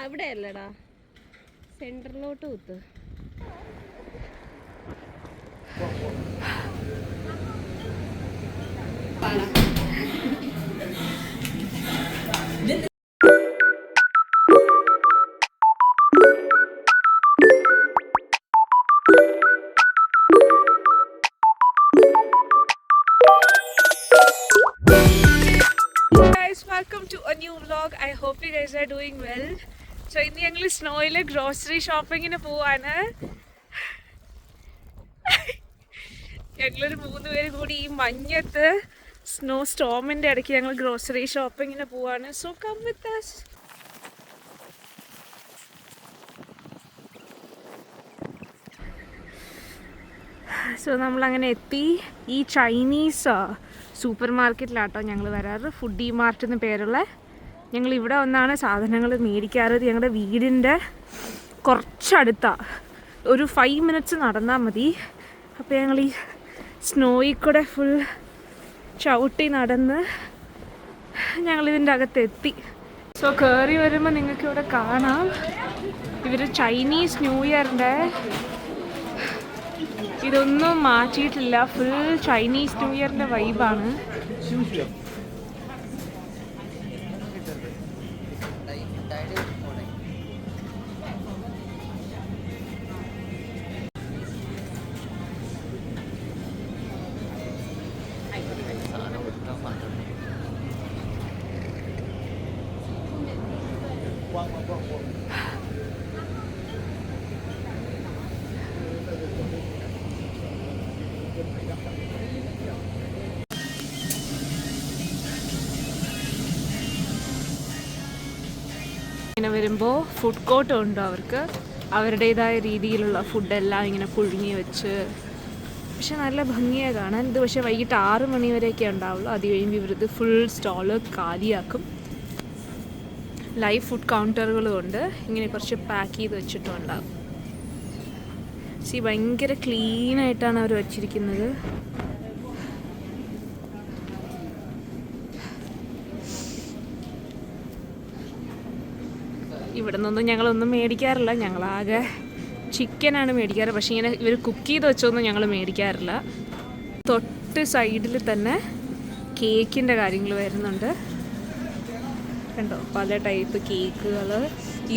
അവിടെ അല്ലടാ, സെന്ററിലോട്ട് കുത്ത്. Welcome to a new vlog. I hope you guys are doing well. So ഇന്ന് ഞങ്ങൾ സ്നോയിൽ ഗ്രോസറി ഷോപ്പിങ്ങിന് പോവാണ്. ഞങ്ങളൊരു 3 പേര് കൂടി ഈ മഞ്ഞത്ത് സ്നോ സ്റ്റോമിൻ്റെ ഇടയ്ക്ക് ഞങ്ങൾ ഗ്രോസറി ഷോപ്പിങ്ങിന് പോവാണ്. So come with us. So നമ്മളങ്ങനെ എത്തി. ഈ ചൈനീസ് സൂപ്പർ മാർക്കറ്റിലാട്ടോ ഞങ്ങൾ വരാറ്. ഫുഡി മാർട്ട് എന്ന് പേരുള്ള. ഞങ്ങൾ ഇവിടെ വന്നാണ് സാധനങ്ങൾ മേടിക്കാറ്. ഞങ്ങളുടെ വീടിൻ്റെ കുറച്ചടുത്താണ്, ഒരു 5 minutes നടന്നാൽ മതി. അപ്പോൾ ഞങ്ങൾ ഈ സ്നോയിൽ കൂടെ ഫുൾ ചവിട്ടി നടന്ന് ഞങ്ങളിതിൻ്റെ അകത്തെത്തി. സോ കയറി വരുമ്പോൾ നിങ്ങൾക്ക് ഇവിടെ കാണാം, ഇവർ ചൈനീസ് ന്യൂ ഇയറിൻ്റെ ഇതൊന്നും മാറ്റിയിട്ടില്ല. ഫുൾ ചൈനീസ് ന്യൂ ഇയറിൻ്റെ വൈബാണ്. ഇങ്ങനെ വരുമ്പോൾ ഫുഡ് കോർട്ട് ഉണ്ട് അവർക്ക്. അവരുടേതായ രീതിയിലുള്ള ഫുഡെല്ലാം ഇങ്ങനെ പുഴുങ്ങി വെച്ച്, പക്ഷെ നല്ല ഭംഗിയാണ് കാണാൻ. ഇത് പക്ഷേ വൈകിട്ട് 6 മണി വരെയൊക്കെ ഉണ്ടാവുള്ളൂ. അത് കഴിയുമ്പോൾ ഇവരത് ഫുൾ സ്റ്റോള് കാലിയാക്കും. ലൈവ് ഫുഡ് കൗണ്ടറുകളും ഉണ്ട്. ഇങ്ങനെ കുറച്ച് പാക്ക് ചെയ്ത് വെച്ചിട്ടുണ്ടാകും. ഭയങ്കര ക്ലീനായിട്ടാണ് അവർ വച്ചിരിക്കുന്നത്. ഇവിടെ നിന്നൊന്നും ഞങ്ങളൊന്നും മേടിക്കാറില്ല. ഞങ്ങളാകെ ചിക്കനാണ് മേടിക്കാറ്. പക്ഷേ ഇങ്ങനെ ഇവർ കുക്ക് ചെയ്ത് വെച്ചൊന്നും ഞങ്ങൾ മേടിക്കാറില്ല. തൊട്ട് സൈഡിൽ തന്നെ കേക്കിൻ്റെ കാര്യങ്ങൾ വരുന്നുണ്ട്. കണ്ടോ, പല ടൈപ്പ് കേക്കുകൾ.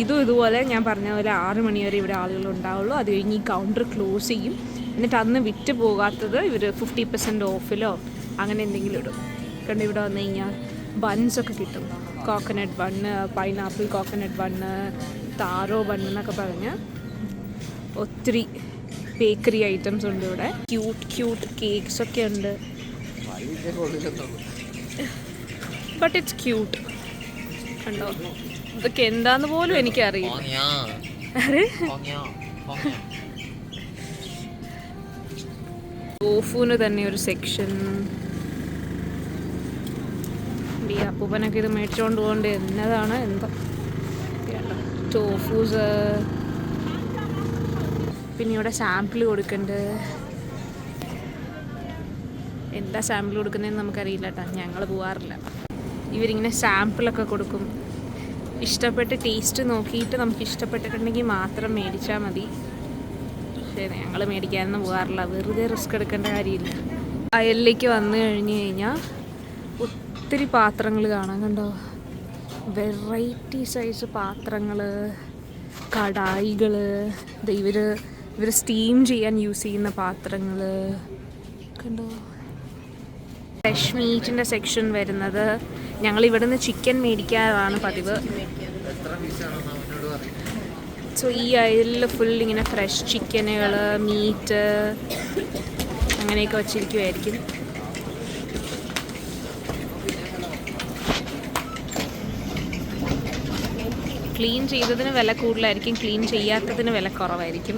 ഇതുപോലെ ഞാൻ പറഞ്ഞ പോലെ 6 മണി വരെ ഇവിടെ ആളുകൾ ഉണ്ടാവുള്ളൂ. അത് കഴിഞ്ഞ് ഈ കൗണ്ടർ ക്ലോസ് ചെയ്യും. എന്നിട്ട് അന്ന് വിറ്റ് പോകാത്തത് ഇവർ 50% ഓഫിലോ അങ്ങനെ എന്തെങ്കിലും ഇടും. കണ്ട് ഇവിടെ വന്നു കഴിഞ്ഞാൽ ബൺസൊക്കെ കിട്ടും. Coconut bun, pineapple coconut bun, taro bun എന്നൊക്കെ പറഞ്ഞ് ഒത്തിരി ബേക്കറി ഐറ്റംസ് ഉണ്ട് ഇവിടെ. ക്യൂട്ട് കേക്ക്സൊക്കെ ഉണ്ട്. But it's cute. കണ്ടോ, ഇതൊക്കെ എന്താന്ന് പോലും എനിക്കറിയില്ല. ടോഫുവിന് തന്നെ ഒരു സെക്ഷൻ. ഈ അപ്പൂപ്പനൊക്കെ ഇത് മേടിച്ചുകൊണ്ട് പോകേണ്ട എന്നതാണ് എന്തോ. ടോഫൂസ്. പിന്നെ ഇവിടെ സാമ്പിൾ കൊടുക്കുന്നുണ്ട്. എന്താ സാമ്പിൾ കൊടുക്കുന്നതെന്ന് നമുക്കറിയില്ല കേട്ടോ, ഞങ്ങൾ പോകാറില്ല. ഇവരിങ്ങനെ സാമ്പിളൊക്കെ കൊടുക്കും. ഇഷ്ടപ്പെട്ട് ടേസ്റ്റ് നോക്കിയിട്ട് നമുക്ക് ഇഷ്ടപ്പെട്ടിട്ടുണ്ടെങ്കിൽ മാത്രം മേടിച്ചാൽ മതി. പക്ഷേ ഞങ്ങൾ മേടിക്കാനൊന്നും പോകാറില്ല, വെറുതെ റിസ്ക് എടുക്കേണ്ട കാര്യമില്ല. അയലിലേക്ക് വന്നു കഴിഞ്ഞ് കഴിഞ്ഞാൽ ഒത്തിരി പാത്രങ്ങൾ കാണാൻ. കണ്ടോ, വെറൈറ്റി സൈസ് പാത്രങ്ങൾ, കടായികൾ, ഇവർ സ്റ്റീം ചെയ്യാൻ യൂസ് ചെയ്യുന്ന പാത്രങ്ങൾ കണ്ടോ. ഫ്രഷ് മീറ്റിൻ്റെ സെക്ഷൻ വരുന്നത്. ഞങ്ങൾ ഇവിടെ നിന്ന് ചിക്കൻ മേടിക്കാറാണ് പതിവ്. സോ ഈ അയലിൽ ഫുൾ ഇങ്ങനെ ഫ്രഷ് ചിക്കനുകൾ, മീറ്റ് അങ്ങനെയൊക്കെ വച്ചിരിക്കുമായിരിക്കും. ക്ലീൻ ചെയ്തതിന് വില കൂടുതലായിരിക്കും, ക്ലീൻ ചെയ്യാത്തതിന് വില കുറവായിരിക്കും.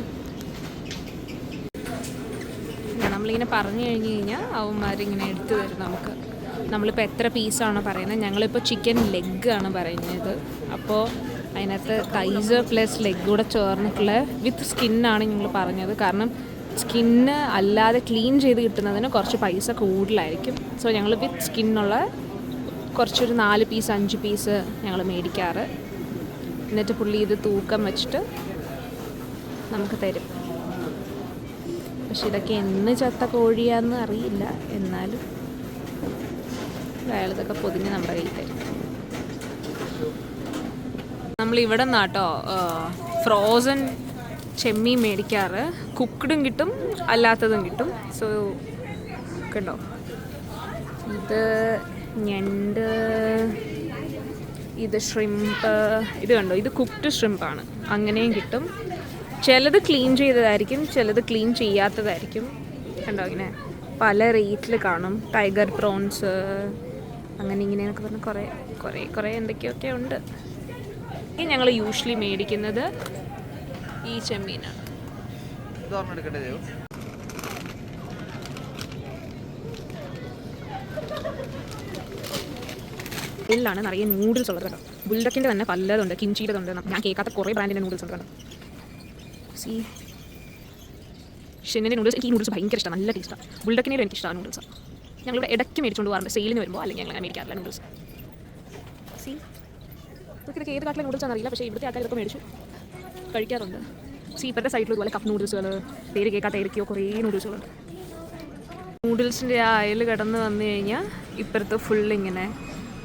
നമ്മളിങ്ങനെ പറഞ്ഞു കഴിഞ്ഞ് കഴിഞ്ഞാൽ അവന്മാരിങ്ങനെ എടുത്തു തരും നമുക്ക്. നമ്മളിപ്പോൾ എത്ര പീസാണോ പറയുന്നത്, ഞങ്ങളിപ്പോൾ ചിക്കൻ ലെഗാണ് പറയുന്നത്. അപ്പോൾ അതിനകത്ത് തൈസ് പ്ലസ് ലെഗ് കൂടെ ചേർന്നിട്ടുള്ള വിത്ത് സ്കിന്നാണ് ഞങ്ങൾ പറഞ്ഞത്. കാരണം സ്കിന്ന് അല്ലാതെ ക്ലീൻ ചെയ്ത് കിട്ടുന്നതിന് കുറച്ച് പൈസ കൂടുതലായിരിക്കും. സോ ഞങ്ങൾ വിത്ത് സ്കിന്നുള്ള കുറച്ചൊരു 4 പീസ് 5 പീസ് ഞങ്ങൾ മേടിക്കാറ്. എന്നിട്ട് പുള്ളി ഇത് തൂക്കം വെച്ചിട്ട് നമുക്ക് തരും. പക്ഷെ ഇതൊക്കെ എന്ന് ചത്ത കോഴിയാന്ന് അറിയില്ല, എന്നാലും അയാളിതൊക്കെ പൊതിഞ്ഞ് നമ്മുടെ കയ്യിൽ തരും. നമ്മളിവിടെ നിന്നാട്ടോ ഫ്രോസൺ ചെമ്മീൻ മേടിക്കാറ്. കുക്ക്ഡും കിട്ടും അല്ലാത്തതും കിട്ടും. സോ കണ്ടോ, ഇത് ഞണ്ട്, ഇത് ഷ്രിമ്പ്, ഇത് കണ്ടോ, ഇത് കുക്ക്ഡ് ഷ്രിമ്പാണ്. അങ്ങനെയും കിട്ടും. ചിലത് ക്ലീൻ ചെയ്തതായിരിക്കും, ചിലത് ക്ലീൻ ചെയ്യാത്തതായിരിക്കും. കണ്ടോ, ഇങ്ങനെ പല റേറ്റിൽ കാണും. ടൈഗർ പ്രോൺസ് അങ്ങനെ ഇങ്ങനെയൊക്കെ പറഞ്ഞ് കുറേ എന്തൊക്കെയൊക്കെ ഉണ്ട്. ഞങ്ങൾ യൂഷ്വലി മേടിക്കുന്നത് ഈ ചെമ്മീനാണ്. ഇതിലാണ് നിറയെ നൂഡിൽസ് ഉള്ളത് കേട്ടോ. ബുൾഡക്കിൻ്റെ തന്നെ പലതുണ്ട്, കിംചിയുടെ ഉണ്ട്, ഞാൻ കേൾക്കാത്ത കുറേ ബ്രാൻഡിൻ്റെ നൂഡിൽസ് ഉണ്ട് കേട്ടോ. ഷിന്നിൻ്റെ നൂഡിൽസ്, എനിക്ക് ഈ നൂഡിൽസ് ഭയങ്കര ഇഷ്ടമാണ്, നല്ല ടേസ്റ്റാണ്. ബുൾഡക്കിനേലും എനിക്ക് ഇഷ്ടമാണ് നൂഡിൽസ്. ഞങ്ങളിവിടെ ഇടയ്ക്ക് മേടിച്ചുകൊണ്ട് പോകാറുണ്ട് സെയിലിന് വരുമ്പോൾ, അല്ലെങ്കിൽ ഞങ്ങൾ മേടിക്കാറില്ല നൂഡിൽസ്. ഇതൊക്കെ ഏത് കാട്ടിലെ നൂഡിൽസ് ആണെന്നറിയില്ല, പക്ഷേ ഇവിടുത്തെ ആൾക്കാർ ഇതൊക്കെ മേടിച്ചു കഴിക്കാറുണ്ട്. ഇപ്പോഴത്തെ സൈഡിൽ ഇതുപോലെ കപ്പ് നൂഡിൽസുകൾ, പേര് കേൾക്കാത്ത ഏതൊക്കെയോ കുറേ നൂഡിൽസുകളുണ്ട്. നൂഡിൽസിൻ്റെ ആ അയൽ കടന്ന് വന്നു കഴിഞ്ഞാൽ ഇപ്പുറത്ത് ഫുള്ളിങ്ങനെ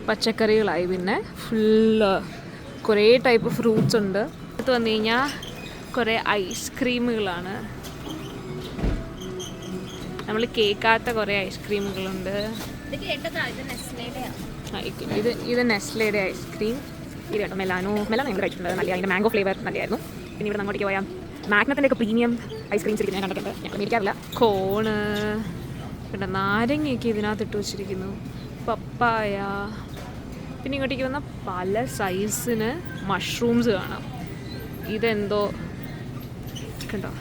പച്ചക്കറികളായി. പിന്നെ ഫുള്ള് കുറേ ടൈപ്പ് ഫ്രൂട്ട്സ് ഉണ്ട്. അടുത്ത് വന്നു കഴിഞ്ഞാൽ കുറേ ഐസ്ക്രീമുകളാണ്. നമ്മൾ കേൾക്കാത്ത കുറേ ഐസ്ക്രീമുകളുണ്ട്. ഇത് നെസ്ലയുടെ ഐസ്ക്രീം. ഇത് കേട്ടോ മെലാനോ ഞങ്ങൾ കഴിച്ചിട്ടുണ്ട്, നല്ല. അതിൻ്റെ മാംഗോ ഫ്ലേവർ നല്ലതായിരുന്നു. പിന്നെ ഇവിടെ അങ്ങോട്ടേക്ക് പോയാൽ മാഗ്നത്തിൻ്റെ ഒക്കെ പ്രീമിയം ഐസ്ക്രീംസ് ഇരിക്കുന്നത് ഞാൻ കണ്ടിട്ടുണ്ട്, ഞങ്ങൾ മേടിക്കാറില്ല. കോണ് കേട്ടോ, നാരങ്ങയൊക്കെ ഇതിനകത്ത് ഇട്ട് വെച്ചിരിക്കുന്നു, പപ്പായ. പിന്നെ ഇങ്ങോട്ടേക്ക് വന്നാൽ പല സൈസിന് മഷ്റൂംസ് കാണാം. ഇതെന്തോ കണ്ടോ,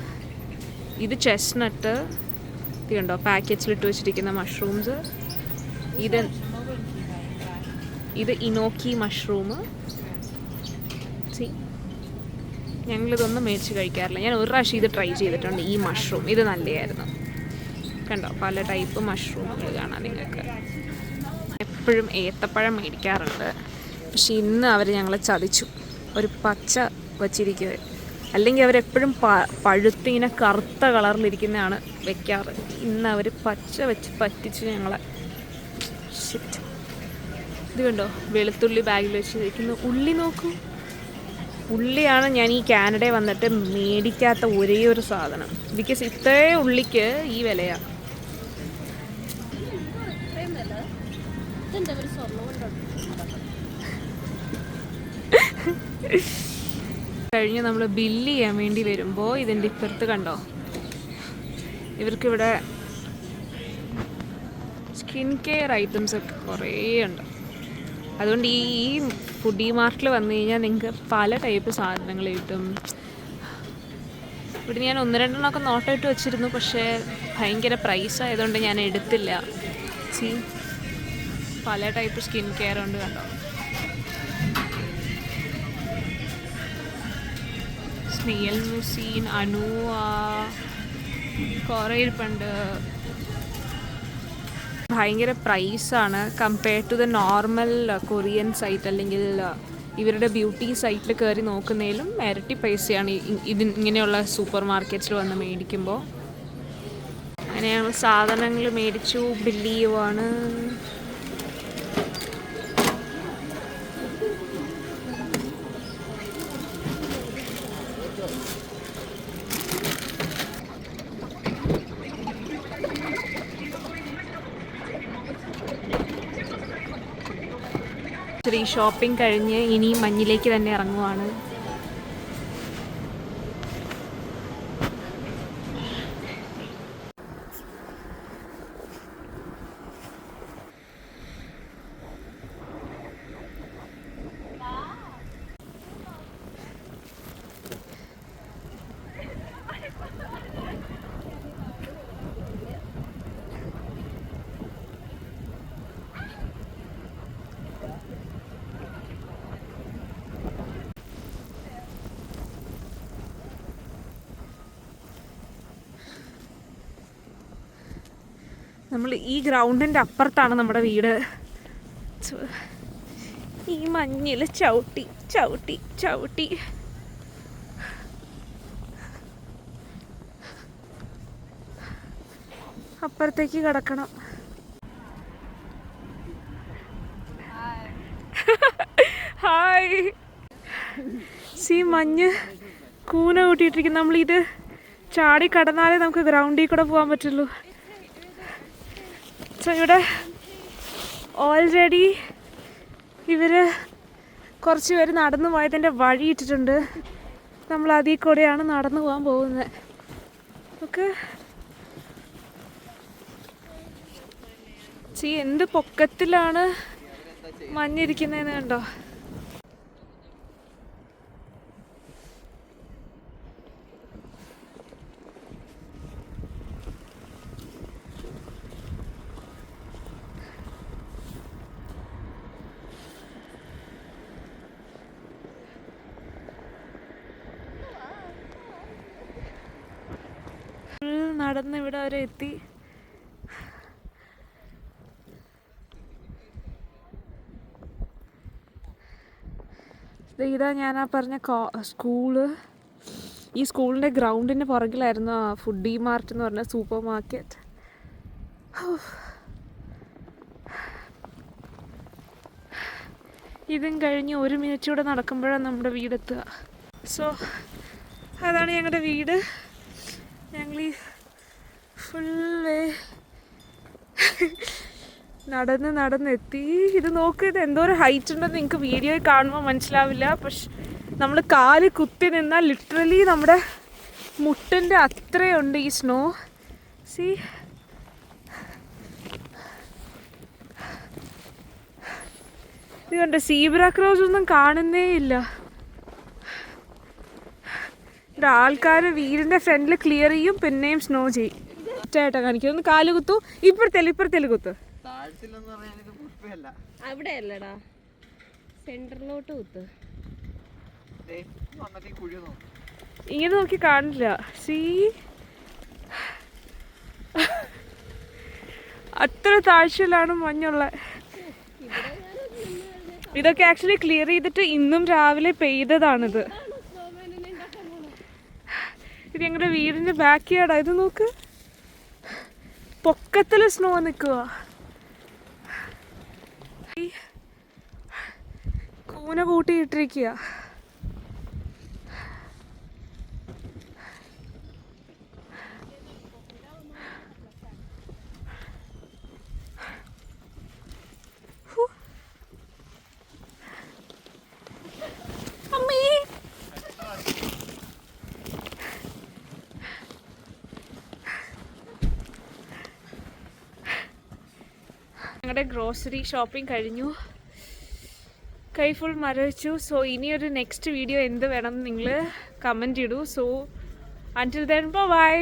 ഇത് ചെസ്നട്ട്. ഇത് കണ്ടോ പാക്കറ്റ്സിലിട്ട് വെച്ചിരിക്കുന്ന മഷ്റൂംസ്. ഇത് ഇനോക്കി മഷ്റൂം. ഞങ്ങളിതൊന്നും മേടിച്ച് കഴിക്കാറില്ല. ഞാൻ ഒരു പ്രാവശ്യം ഇത് ട്രൈ ചെയ്തിട്ടുണ്ട്, ഈ മഷ്റൂം. ഇത് നല്ലതായിരുന്നു. കണ്ടോ പല ടൈപ്പ് മഷ്റൂമുകൾ കാണാം നിങ്ങൾക്ക്. എപ്പോഴും ഏത്തപ്പഴം മേടിക്കാറുണ്ട്, പക്ഷെ ഇന്ന് അവർ ഞങ്ങളെ ചതിച്ചു. ഒരു പച്ച വച്ചിരിക്കുക, അല്ലെങ്കിൽ അവരെപ്പോഴും പഴുത്തിങ്ങനെ കറുത്ത കളറിലിരിക്കുന്നതാണ് വെക്കാറ്. ഇന്ന് അവർ പച്ച വെച്ച് പറ്റിച്ച് ഞങ്ങളെ. ഇത് കണ്ടോ, വെളുത്തുള്ളി ബാഗിൽ വെച്ചിരിക്കുന്നു. ഉള്ളി നോക്കൂ, ഉള്ളിയാണ് ഞാൻ ഈ കാനഡയിൽ വന്നിട്ട് മേടിക്കാത്ത ഒരേ ഒരു സാധനം. ബിക്കോസ് ഇത്രേ ഉള്ളിക്ക് ഈ വിലയാണ്. കഴിഞ്ഞ് നമ്മൾ ബില്ല് ചെയ്യാൻ വേണ്ടി വരുമ്പോൾ ഇതിൻ്റെ ഇപ്പുറത്ത് കണ്ടോ, ഇവർക്കിവിടെ സ്കിൻ കെയർ ഐറ്റംസ് ഒക്കെ കുറേ ഉണ്ട്. അതുകൊണ്ട് ഈ ഫുഡി മാർട്ടിൽ വന്നു കഴിഞ്ഞാൽ നിങ്ങൾക്ക് പല ടൈപ്പ് സാധനങ്ങൾ കിട്ടും. ഇവിടെ ഞാൻ 1-2 നോട്ടായിട്ട് വെച്ചിരുന്നു, പക്ഷേ ഭയങ്കര പ്രൈസ് ആയതുകൊണ്ട് ഞാൻ എടുത്തില്ല. പല ടൈപ്പ് സ്കിൻ കെയർ ഉണ്ട് കണ്ടോ. സ്നെയിൽ മുസീൻ, അനുവ, കുറേ ഇരിപ്പുണ്ട്. ഭയങ്കര പ്രൈസാണ് compared to the normal Korean site അല്ലെങ്കിൽ ഇവരുടെ ബ്യൂട്ടി സൈറ്റിൽ കയറി നോക്കുന്നതിലും ഇരട്ടി പൈസയാണ് ഇങ്ങനെയുള്ള സൂപ്പർ മാർക്കറ്റ്സിൽ വന്ന് മേടിക്കുമ്പോൾ. അങ്ങനെ ഞങ്ങൾ സാധനങ്ങൾ മേടിച്ചു, ബില്ല് ചെയ്യുവാണ്. ഈ ഷോപ്പിംഗ് കഴിഞ്ഞ് ഇനി മഞ്ഞിലേക്ക് തന്നെ ഇറങ്ങുവാണ്. നമ്മൾ ഈ ഗ്രൗണ്ടിൻ്റെ അപ്പുറത്താണ് നമ്മുടെ വീട്. ഈ മഞ്ഞിൽ ചവിട്ടി ചവിട്ടി ചവിട്ടി അപ്പുറത്തേക്ക് കിടക്കണം. ഹായ്. സി മഞ്ഞ് കൂന കൂട്ടിയിട്ടിരിക്കും. നമ്മളിത് ചാടി കടന്നാലേ നമുക്ക് ഗ്രൗണ്ടിൽ കൂടെ പോകാൻ പറ്റുള്ളൂ. സോ ഇവിടെ ഓൾറെഡി ഇവർ കുറച്ച് പേര് നടന്നു പോയതിൻ്റെ വഴി ഇട്ടിട്ടുണ്ട്. നമ്മൾ അതിൽ കൂടെയാണ് നടന്നു പോകാൻ പോകുന്നത്. ഓക്കെ. എന്ത് പൊക്കത്തിലാണ് മഞ്ഞിരിക്കുന്നതെന്ന് കണ്ടോ. നടന്ന് ഇവിടെ വരെ എത്തി. ഇതാ ഞാൻ ആ പറഞ്ഞ സ്കൂള്. ഈ സ്കൂളിൻ്റെ ഗ്രൗണ്ടിൻ്റെ പുറകിലായിരുന്നു ആ ഫുഡി മാർട്ട് എന്ന് പറഞ്ഞ സൂപ്പർ മാർക്കറ്റ്. ഇതും കഴിഞ്ഞ് 1 മിനിറ്റ് കൂടെ നടക്കുമ്പോഴാണ് നമ്മുടെ വീടെത്തുക. സോ അതാണ് ഞങ്ങളുടെ വീട്. ഞങ്ങൾ ഈ ഫുള്ള് നടന്നെത്തി. ഇത് നോക്ക്, ഇത് എന്തോരം ഹൈറ്റ് ഉണ്ടെന്ന് നിങ്ങൾക്ക് വീഡിയോയിൽ കാണുമ്പോൾ മനസ്സിലാവില്ല. പക്ഷെ നമ്മൾ കാല് കുത്തി നിന്നാൽ ലിറ്ററലി നമ്മുടെ മുട്ടിൻ്റെ അത്രയുണ്ട് ഈ സ്നോ. സി ഇത് കണ്ടോ, സീബ്ര ക്രോസ് ഒന്നും കാണുന്നേ ഇല്ല. ഇവിടെ ആൾക്കാർ വീടിൻ്റെ ഫ്രണ്ടിൽ ക്ലിയർ ചെയ്യും, പിന്നെയും സ്നോ ചെയ്യും. ചേട്ടാ കാണിക്കും. ഒന്ന് കാല് കുത്തു. ഇപ്പുറത്തേല് കുത്തു. അവിടെ അല്ലടാ, സെന്ററിലോട്ട് കുത്ത്. ഇങ്ങനെ നോക്കി കാണില്ല. അത്ര താഴ്ചയിലാണ് മഞ്ഞുള്ള. ഇതൊക്കെ ആക്ച്വലി ക്ലിയർ ചെയ്തിട്ട് ഇന്നും രാവിലെ പെയ്തതാണിത്. ഇത് ഞങ്ങളുടെ വീടിന്റെ ബാക്ക് യാർഡാ. ഇത് നോക്ക്, പൊക്കത്തിൽ സ്നോ നിൽക്കുക. കൂന കൂട്ടിയിട്ടിരിക്കുക. ഞങ്ങളുടെ ഗ്രോസറി ഷോപ്പിംഗ് കഴിഞ്ഞു. കൈ ഫുൾ മരവിച്ചു. സോ ഇനിയൊരു നെക്സ്റ്റ് വീഡിയോ എന്ത് വേണം നിങ്ങൾ കമൻറ്റ് ഇടൂ. So until then by.